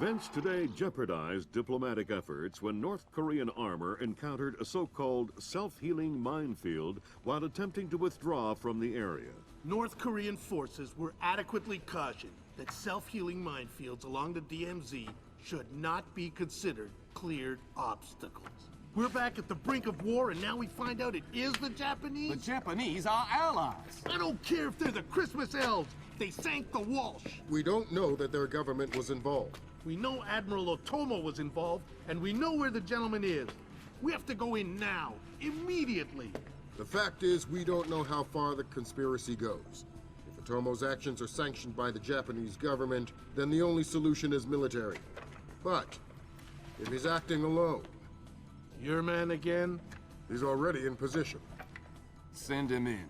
Events today jeopardized diplomatic efforts when North Korean armor encountered a so-called self-healing minefield while attempting to withdraw from the area. North Korean forces were adequately cautioned that self-healing minefields along the DMZ should not be considered cleared obstacles. We're back at the brink of war, and now we find out it is the Japanese? The Japanese are allies. I don't care if they're the Christmas elves. They sank the Walsh. We don't know that their government was involved. We know Admiral Otomo was involved, and we know where the gentleman is. We have to go in now, immediately. The fact is, we don't know how far the conspiracy goes. If Otomo's actions are sanctioned by the Japanese government, then the only solution is military. But if he's acting alone... Your man again? He's already in position. Send him in.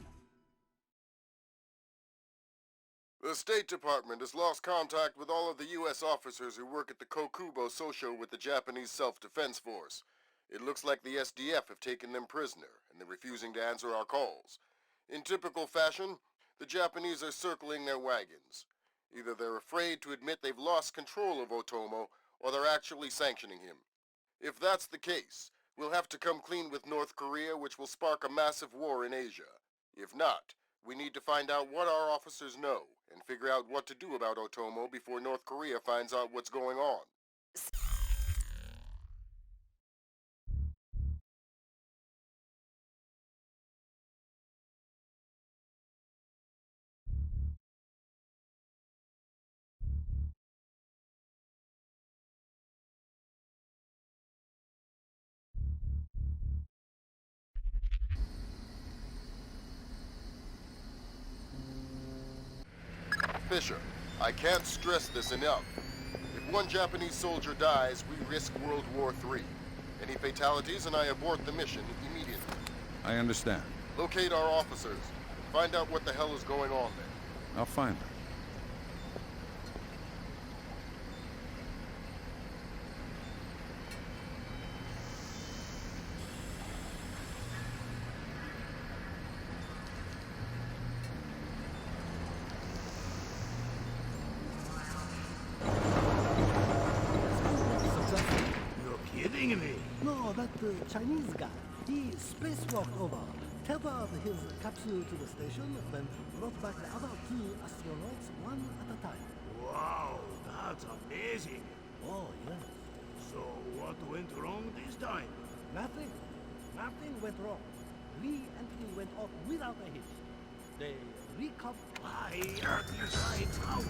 The State Department has lost contact with all of the U.S. officers who work at the Koubo Sosho with the Japanese Self-Defense Force. It looks like the SDF have taken them prisoner, and they're refusing to answer our calls. In typical fashion, the Japanese are circling their wagons. Either they're afraid to admit they've lost control of Otomo, or they're actually sanctioning him. If that's the case, we'll have to come clean with North Korea, which will spark a massive war in Asia. If not, we need to find out what our officers know, and figure out what to do about Otomo before North Korea finds out what's going on. Fisher, I can't stress this enough. If one Japanese soldier dies, we risk World War III. Any fatalities and I abort the mission immediately. I understand. Locate our officers. Find out what the hell is going on there. I'll find her. No, that Chinese guy. He spacewalked over, tethered his capsule to the station, then brought back the other two astronauts one at a time. Wow, that's amazing. Oh, yes. So what went wrong this time? Nothing. Nothing went wrong. Re-entry went off without a hitch. They recovered. Why are these lights out?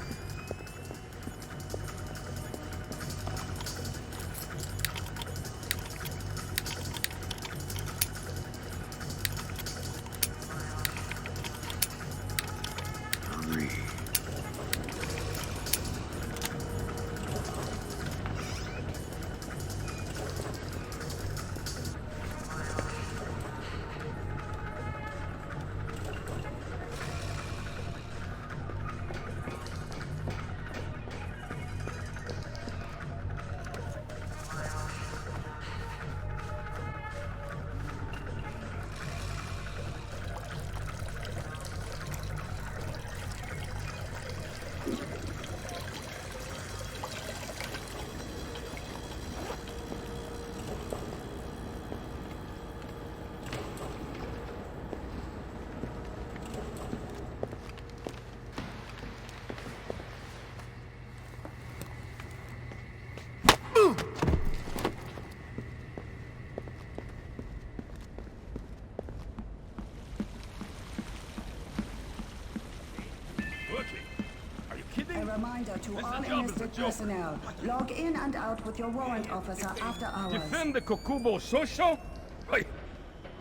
A reminder to all enlisted personnel. Log in and out with your warrant officer after hours. Defend the Koubo Sosho?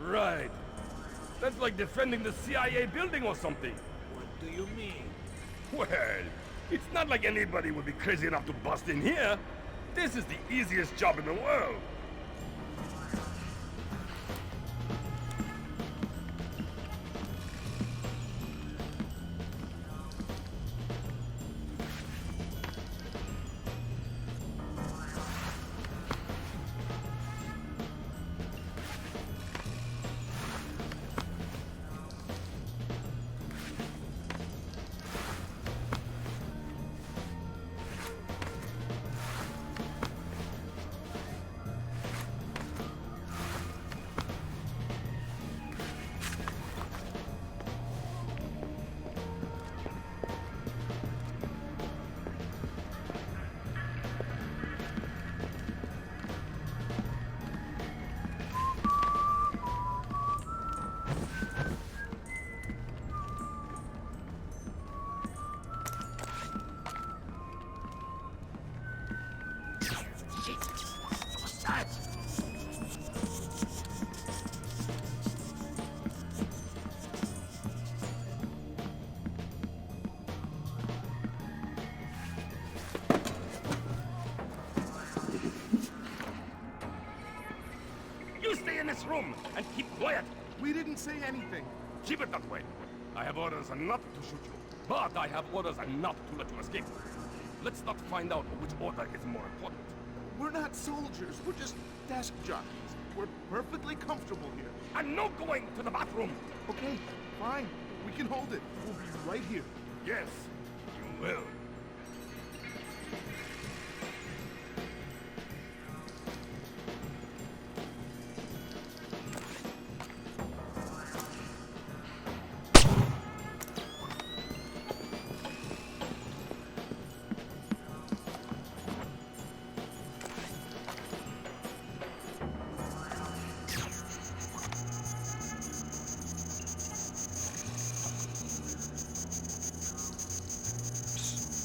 Right. That's like defending the CIA building or something. What do you mean? Well, it's not like anybody would be crazy enough to bust in here. This is the easiest job in the world. bathroom and keep quiet. We didn't say anything. Keep it that way. I have orders not to shoot you, but I have orders not to let you escape. Let's not find out which order is more important. We're not soldiers. We're just desk jockeys. We're perfectly comfortable here. I'm not going to the bathroom. Okay, fine. We can hold it. We'll be right here. Yes, you will.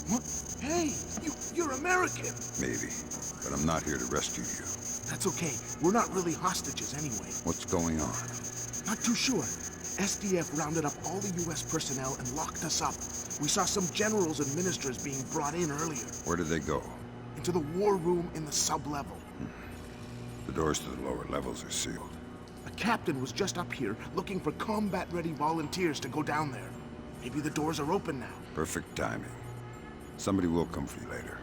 What? Hey, you're American. Maybe, but I'm not here to rescue you. That's okay. We're not really hostages anyway. What's going on? Not too sure. SDF rounded up all the U.S. personnel and locked us up. We saw some generals and ministers being brought in earlier. Where did they go? Into the war room in the sub-level. The doors to the lower levels are sealed. A captain was just up here looking for combat-ready volunteers to go down there. Maybe the doors are open now. Perfect timing. Somebody will come for you later.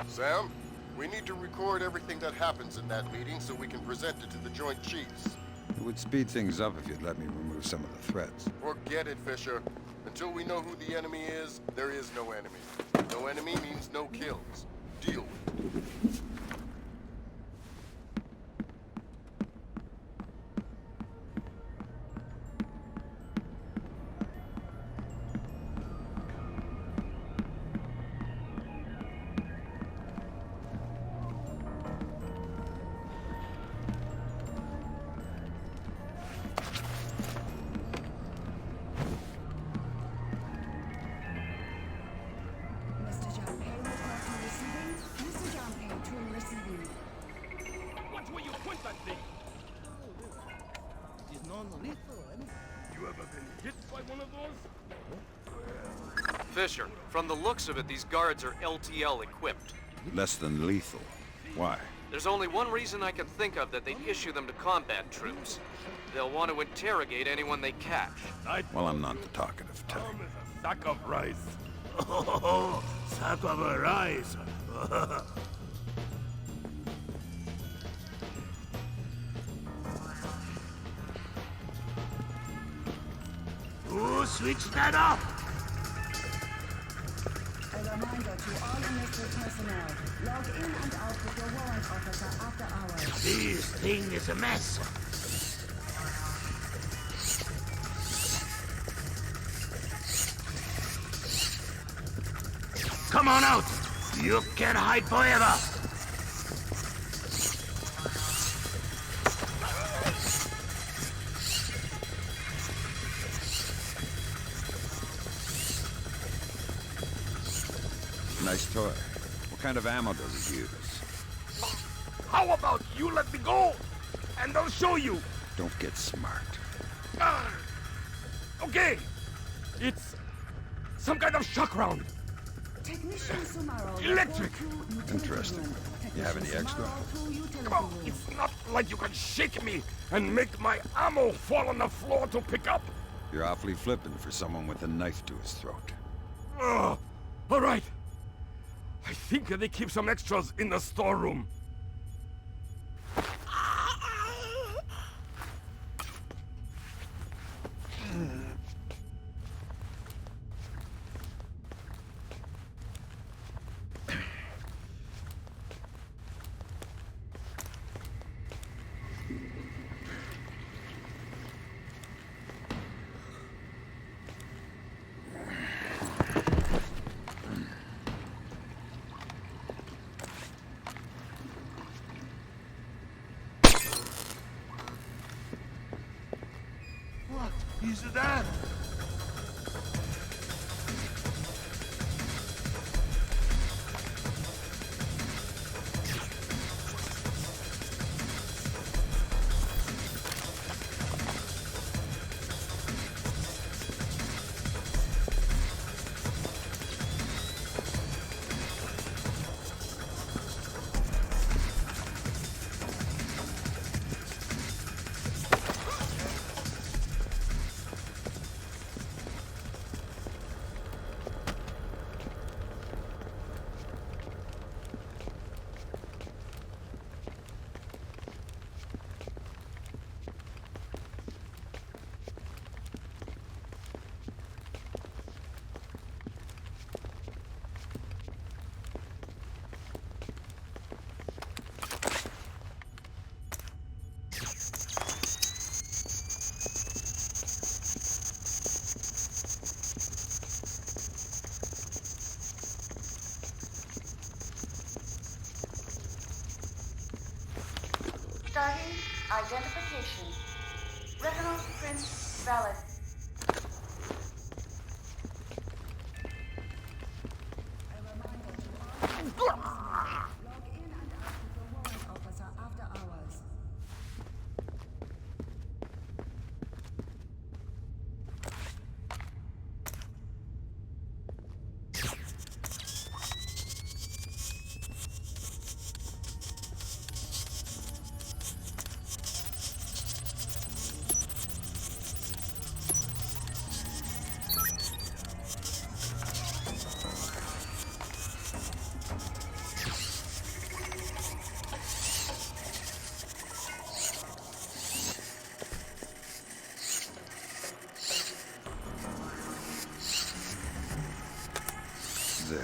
Sam, we need to record everything that happens in that meeting so we can present it to the Joint Chiefs. It would speed things up if you'd let me remove some of the threats. Forget it, Fisher. Until we know who the enemy is, there is no enemy. No enemy means no kills. Deal with it. Mr. Junpei, reporting receiving. Mr. Junpei, to receiving. Watch where you point that thing. It is non-lethal, You ever been hit by one of those? Fisher, from the looks of it, these guards are LTL equipped. Less than lethal. Why? There's only one reason I can think of that they'd issue them to combat troops. They'll want to interrogate anyone they catch. Well, I'm not the talkative type. Calm as a sack of rice. Oh, sack of a rice. Oh, switch that up! A reminder to all enlisted personnel. Log in and out with your warrant officer after hours. This thing is a mess. Come on out! You can't hide forever! Nice toy. What kind of ammo does it use? How about you let me go? And I'll show you. Don't get smart. Okay. It's some kind of shock round. Technician Sumaro. Electric. report to utility Interesting. room. You have any Technician extra? Sumaro to utility Come, room. it's not like you can shake me and make my ammo fall on the floor to pick up. You're awfully flippant for someone with a knife to his throat. All right. I think they keep some extras in the storeroom. Identification. Retinal print valid. Log in and out with your warrant officer after hours. There.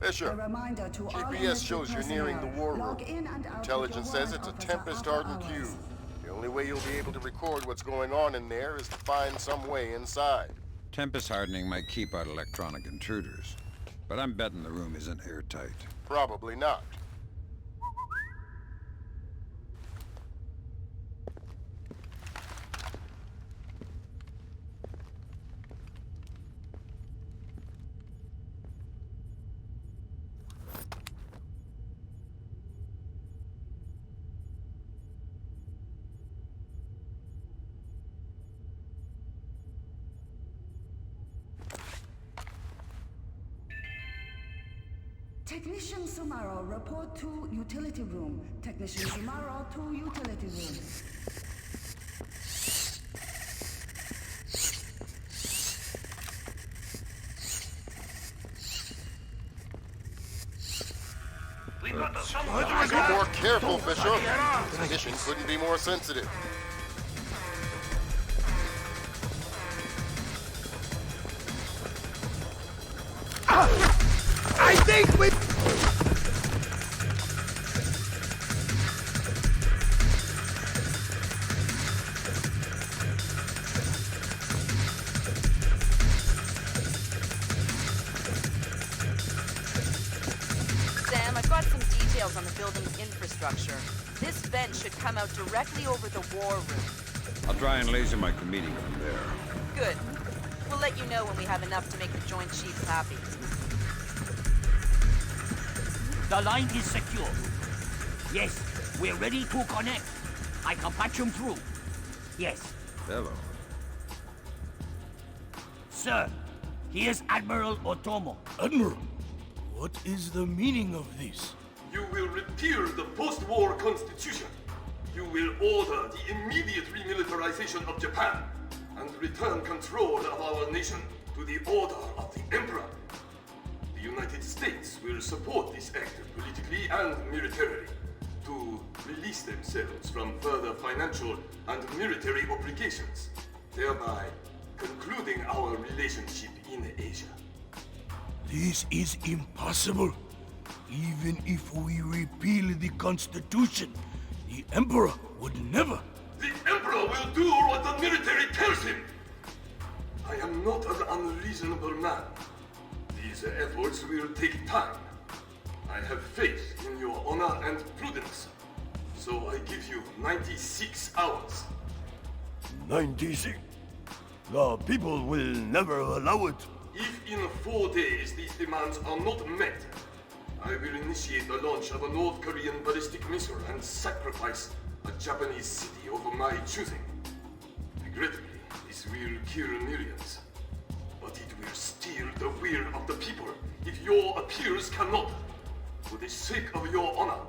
Fisher, A reminder to all GPS enlisted shows you're nearing the personnel. war room. Log in and out Intelligence with your says it's a warrant officer Tempest-hardened after cube. hours. The only way you'll be able to record what's going on in there is to find some way inside. Tempest hardening might keep out electronic intruders, but I'm betting the room isn't airtight. Probably not. Technician Sumaro, report to utility room. Technician Sumaro to utility room. We got the Be more careful, Fisher. The condition couldn't be more sensitive. I think we... Sam, I've got some details on the building's infrastructure. This vent should come out directly over the war room. I'll try and laser my committee from there. Good. We'll let you know when we have enough to make the Joint Chiefs happy. The line is secure. Yes, we're ready to connect. I can patch them through. Yes. Hello. Sir, here's Admiral Otomo. Admiral, what is the meaning of this? You will repeal the post-war constitution. You will order the immediate remilitarization of Japan and return control of our nation to the order of the Emperor. The United States will support this act politically and militarily to release themselves from further financial and military obligations, thereby concluding our relationship in Asia. This is impossible. Even if we repeal the Constitution, the Emperor would never. The Emperor will do what the military tells him! I am not an unreasonable man. These efforts will take time. I have faith in your honor and prudence. So I give you 96 hours. 96? The people will never allow it. If in 4 days these demands are not met, I will initiate the launch of a North Korean ballistic missile and sacrifice a Japanese city of my choosing. Regrettably, this will kill millions. But it will steal the will of the people if your appeals cannot. For the sake of your honor,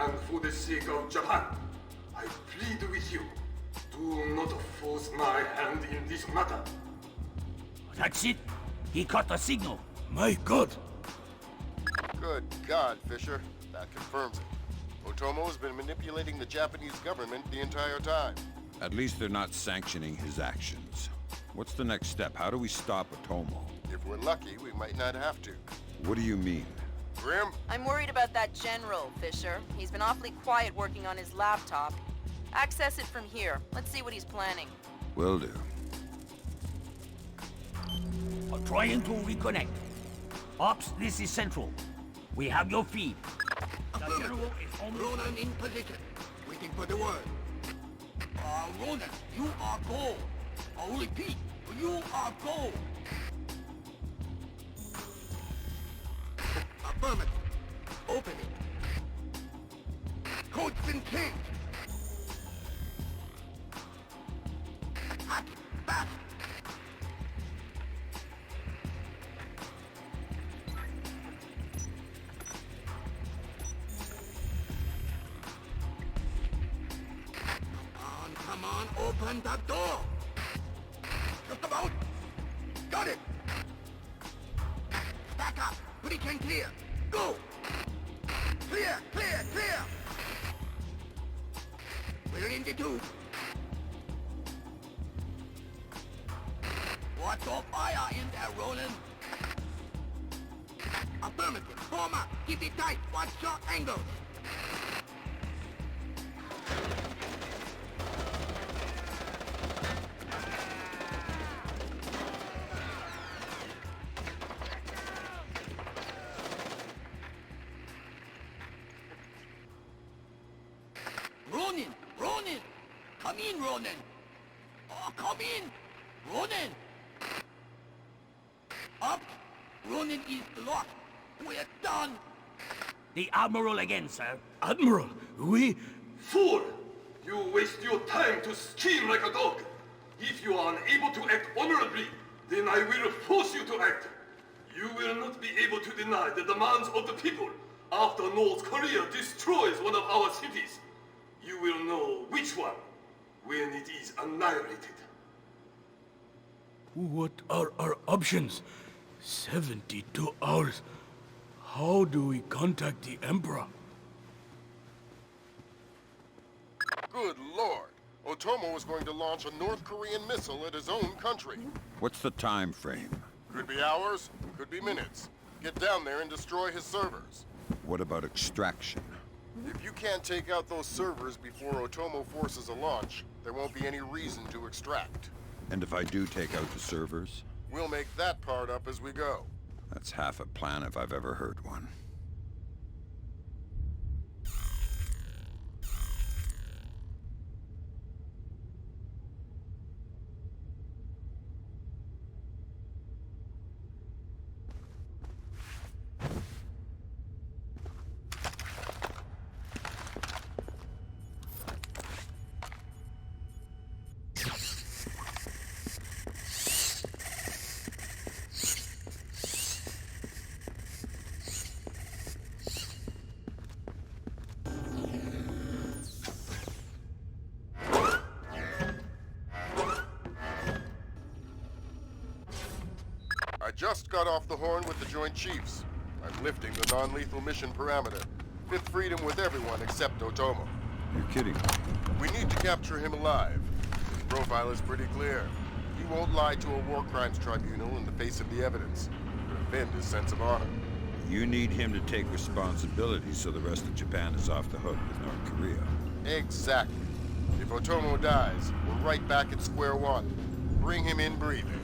and for the sake of Japan, I plead with you, Do not force my hand in this matter. That's it. He caught the signal. My God! Good God, Fisher. That confirms it. Otomo has been manipulating the Japanese government the entire time. At least they're not sanctioning his actions. What's the next step? How do we stop Otomo? If we're lucky, we might not have to. What do you mean? Grim? I'm worried about that general, Fisher. He's been awfully quiet working on his laptop. Access it from here. Let's see what he's planning. Will do. Trying to reconnect. Ops, this is Central. We have your feed. The general is almost... Ronan in position. Waiting for the word. Ronan, you are go. I'll repeat. You are go. Affirmative. Open it. Code's been changed. Hack it. Back. Come on, open the door! Just about! Got it! Back up! Pretty can clear! Go! Clear! Clear! Clear! We're in the tube. What's on fire in there, Roland? Affirmative. Form up. Keep it tight. Watch your angles. Ronin! Ronin! Come in, Ronin! Oh, come in! Ronin! Up! Ronin is blocked! We're done! The Admiral again, sir. Admiral, we... Fool! You waste your time to scheme like a dog. If you are unable to act honorably, then I will force you to act. You will not be able to deny the demands of the people after North Korea destroys one of our cities. You will know which one when it is annihilated. What are our options? 72 hours. How do we contact the Emperor? Good Lord! Otomo is going to launch a North Korean missile at his own country. What's the time frame? Could be hours, could be minutes. Get down there and destroy his servers. What about extraction? If you can't take out those servers before Otomo forces a launch, there won't be any reason to extract. And if I do take out the servers? We'll make that part up as we go. That's half a plan if I've ever heard one. I just got off the horn with the Joint Chiefs. I'm lifting the non-lethal mission parameter. Fifth freedom with everyone except Otomo. You're kidding. We need to capture him alive. His profile is pretty clear. He won't lie to a war crimes tribunal in the face of the evidence. Could offend his sense of honor. You need him to take responsibility so the rest of Japan is off the hook with North Korea. Exactly. If Otomo dies, we're right back at square one. Bring him in breathing.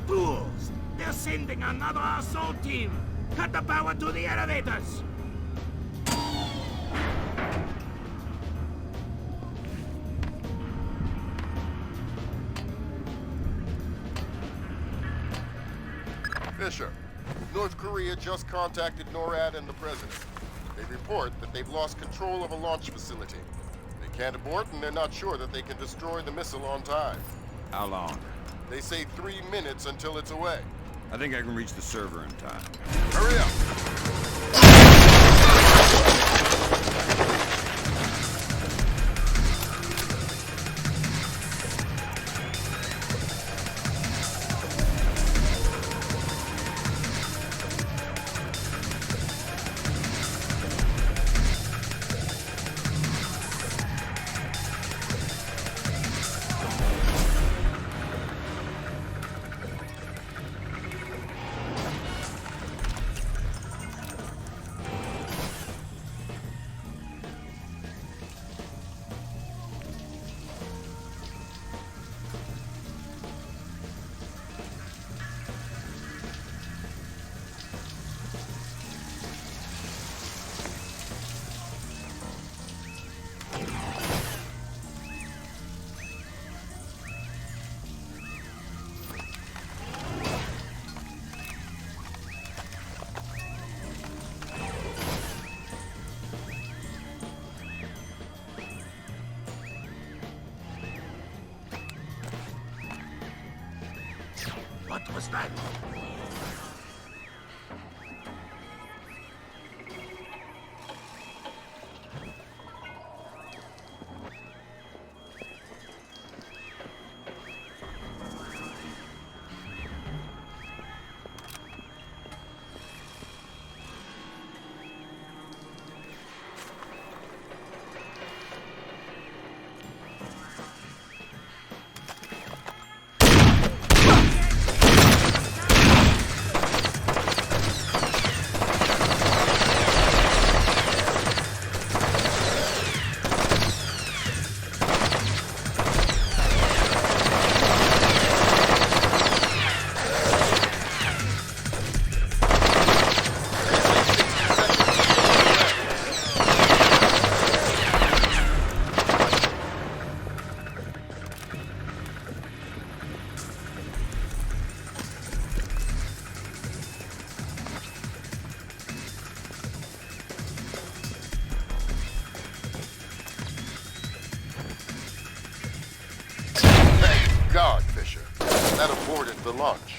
Fools! They're sending another assault team! Cut the power to the elevators! Fisher, North Korea just contacted NORAD and the President. They report that they've lost control of a launch facility. They They can't abort, and they're not sure that they can destroy the missile on time. How long? They say 3 minutes until it's away. I think I can reach the server in time. Hurry up! What was that? God, Fisher. That aborted the launch.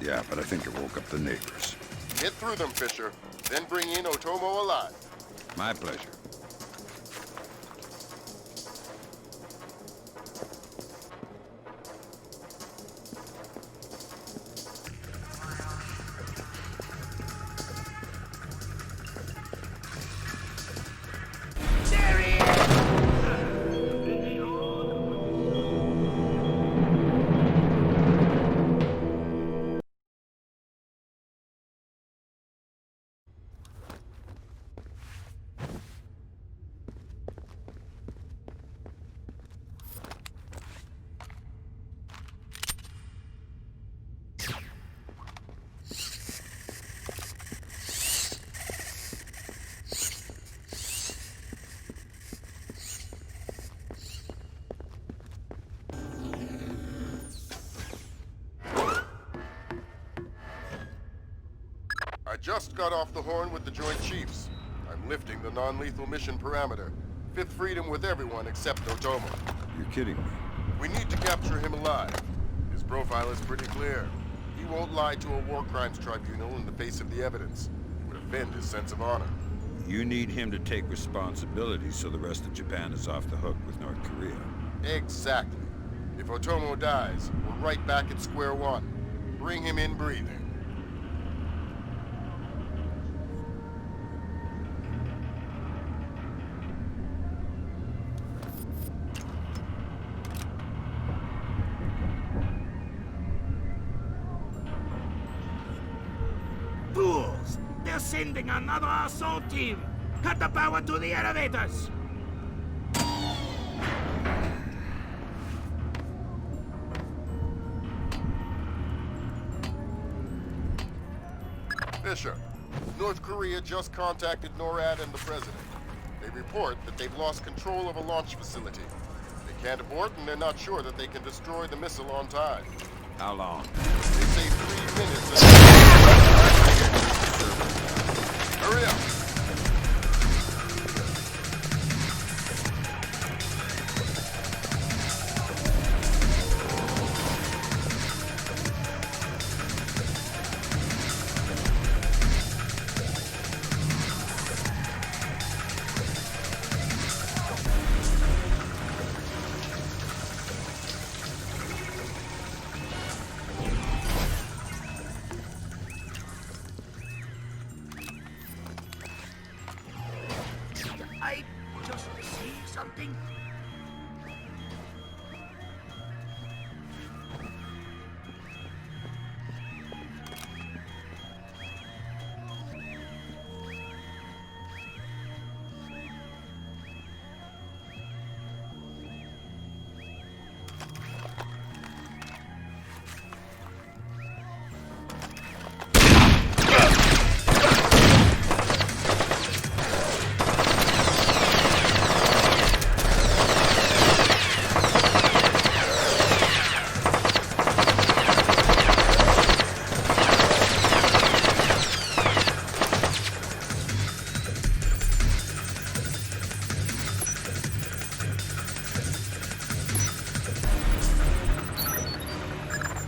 Yeah, but I think it woke up the neighbors. Get through them, Fisher. Then bring in Otomo alive. My pleasure. I just got off the horn with the Joint Chiefs. I'm lifting the non-lethal mission parameter. Fifth freedom with everyone except Otomo. You're kidding me. We need to capture him alive. His profile is pretty clear. He won't lie to a war crimes tribunal in the face of the evidence. It would offend his sense of honor. You need him to take responsibility so the rest of Japan is off the hook with North Korea. Exactly. If Otomo dies, we're right back at square one. Bring him in breathing. Fools! They're sending another assault team! Cut the power to the elevators! Fisher, North Korea just contacted NORAD and the President. They report that they've lost control of a launch facility. They can't abort, and they're not sure that they can destroy the missile on time. How long? They say 3 minutes. Hurry up! something?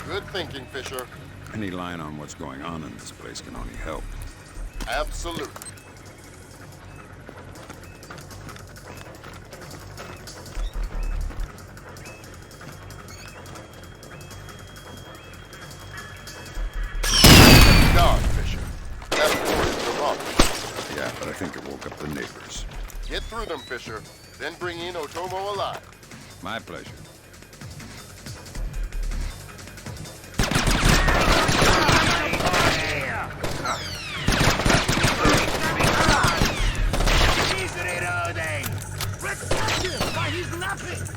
Good thinking, Fisher. Any line on what's going on in this place can only help. Absolutely. God, Fisher. That door is demolished. Yeah, but I think it woke up the neighbors. Get through them, Fisher. Then bring in Otomo alive. My pleasure. Why, he's laughing!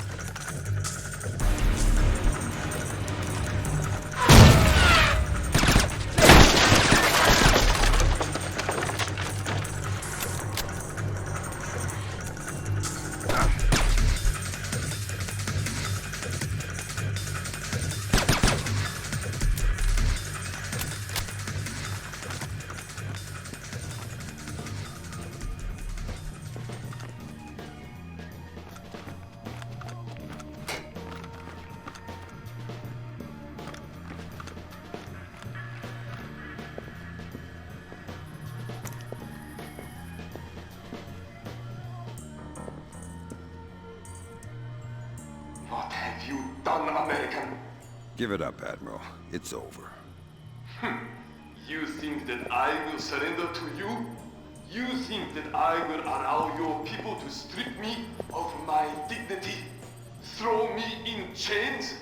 What have you done, American? Give it up, Admiral. It's over. You think that I will surrender to you? You think that I will allow your people to strip me of my dignity? Throw me in chains?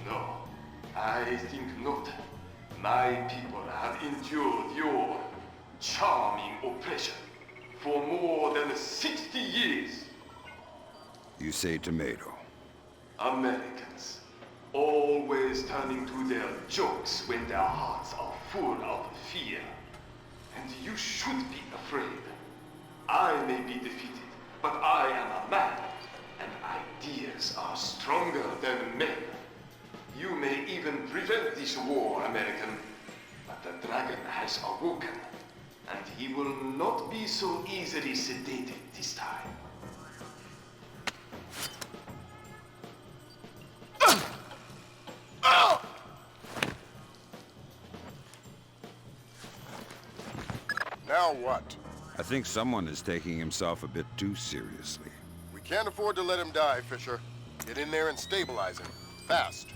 No, I think not. My people have endured your charming oppression for more than 60 years. You say tomato. Americans, always turning to their jokes when their hearts are full of fear. And you should be afraid. I may be defeated, but I am a man, and ideas are stronger than men. You may even prevent this war, American, but the dragon has awoken, and he will not be so easily sedated this time. Now what? I think someone is taking himself a bit too seriously. We can't afford to let him die, Fisher. Get in there and stabilize him. Fast.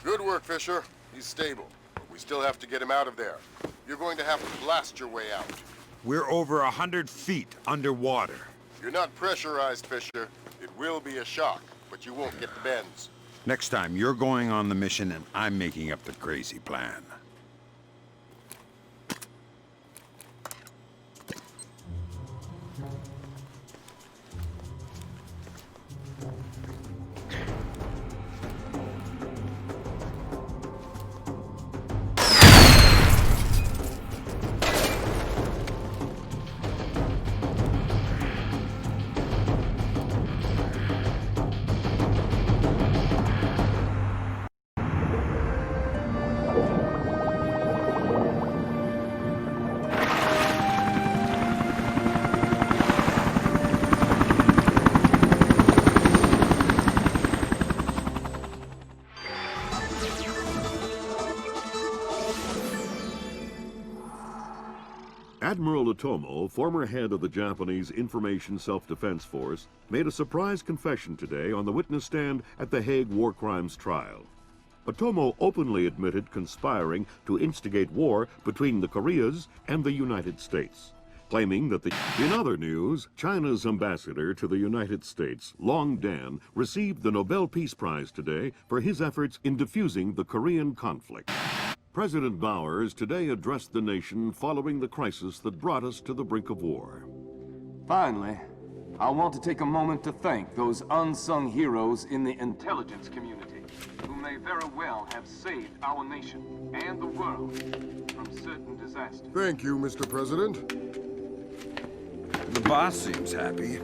Good work, Fisher. He's stable, but we still have to get him out of there. You're going to have to blast your way out. We're over 100 feet underwater. You're not pressurized, Fisher. It will be a shock, but you won't get the bends. Next time, you're going on the mission and I'm making up the crazy plan. Admiral Otomo, former head of the Japanese Information Self-Defense Force, made a surprise confession today on the witness stand at the Hague War Crimes trial. Otomo openly admitted conspiring to instigate war between the Koreas and the United States, claiming that In other news, China's ambassador to the United States, Long Dan, received the Nobel Peace Prize today for his efforts in diffusing the Korean conflict. President Bowers today addressed the nation following the crisis that brought us to the brink of war. Finally, I want to take a moment to thank those unsung heroes in the intelligence community who may very well have saved our nation and the world from certain disasters. Thank you, Mr. President. The boss seems happy.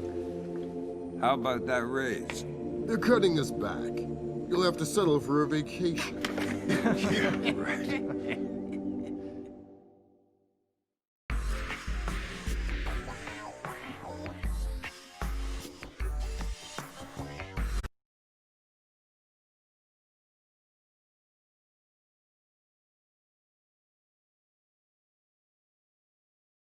How about that raise? They're cutting us back. You'll have to settle for a vacation. Yeah, right.